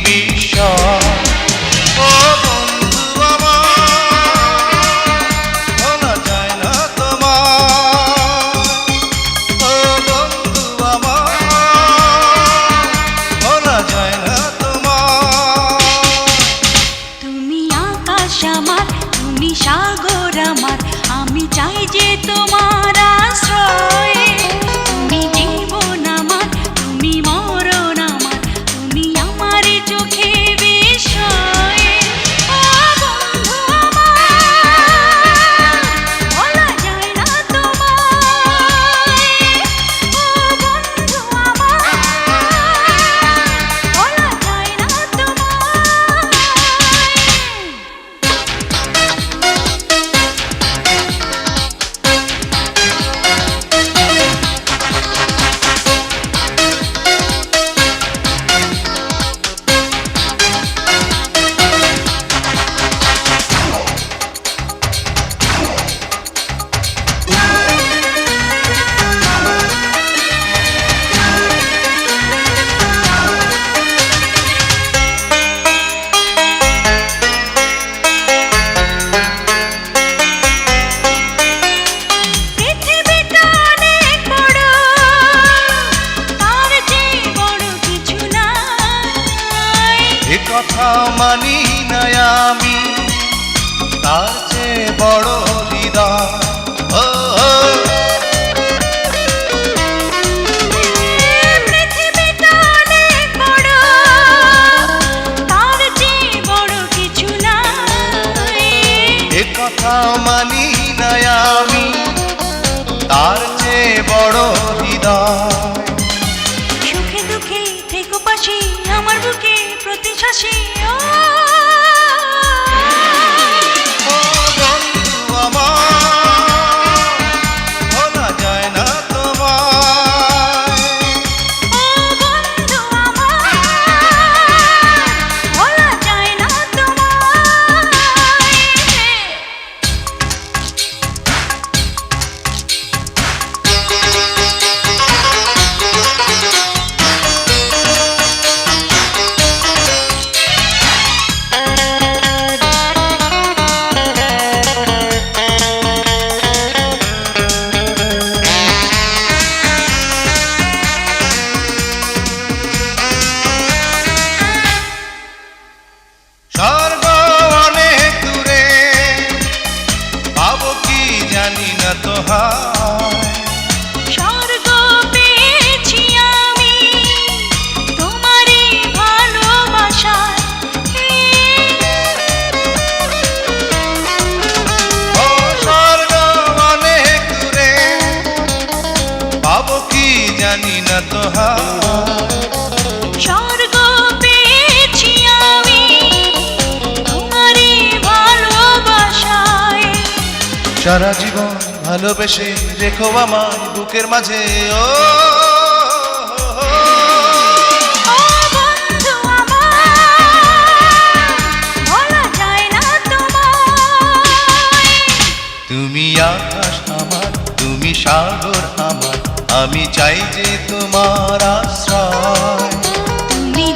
বিস্ময়। ও বন্ধু আমার, ভোলা যায় না তোমার। ও বন্ধু আমার, ভোলা যায় না তোমার। তুমি আকাশ আমার, তুমি সাগর আমার, আমি চাই যে তোমার আশ্রয়। তুমি জীবন আমার, তুমি মরণ আমার, তুমি আমার চোখে বিস্ময়। ও বন্ধু আমার, ভোলা যায় না তোমায়। ও বন্ধু আমার, ভোলা যায় না তোমায়। পৃথিবীটা অনেক বড়, তার চেয়ে বড় কিছু নাই। এ কথা মানি না আমি, তার চেয়ে বড় হৃদয়। ও পৃথিবীটা অনেক বড়, তার চেয়ে বড় কিছু নাই। এ কথা মানি না আমি, তার চেয়ে বড় হৃদয়। সুখে দুঃখে থেকো পাশে আমার বুকে প্রতি শ্বাসে। ও ও বন্ধু আমার, ভোলা যায় না তোমায়। ও বন্ধু আমার, ভোলা যায় না তোমায়। স্বর্গ অনেক দূরে, পাবো কি জানি না তো হায়। স্বর্গ পেয়েছি আমি তোমারই ভালোবাসায়। ও স্বর্গ অনেক দূরে, পাবো কি জানি না তো হায়। স্বর্গ পেয়েছি আমি তোমারই ভালোবাসায়। সারা জীবন ভালোবেসে রেখো আমার বুকের মাঝে। ও ও বন্ধু আমার, ভোলা যায় না তোমায়। তুমি আকাশ আমার, তুমি সাগর আমার, আমি চাই যে তোমার আশ্রয়। তুমি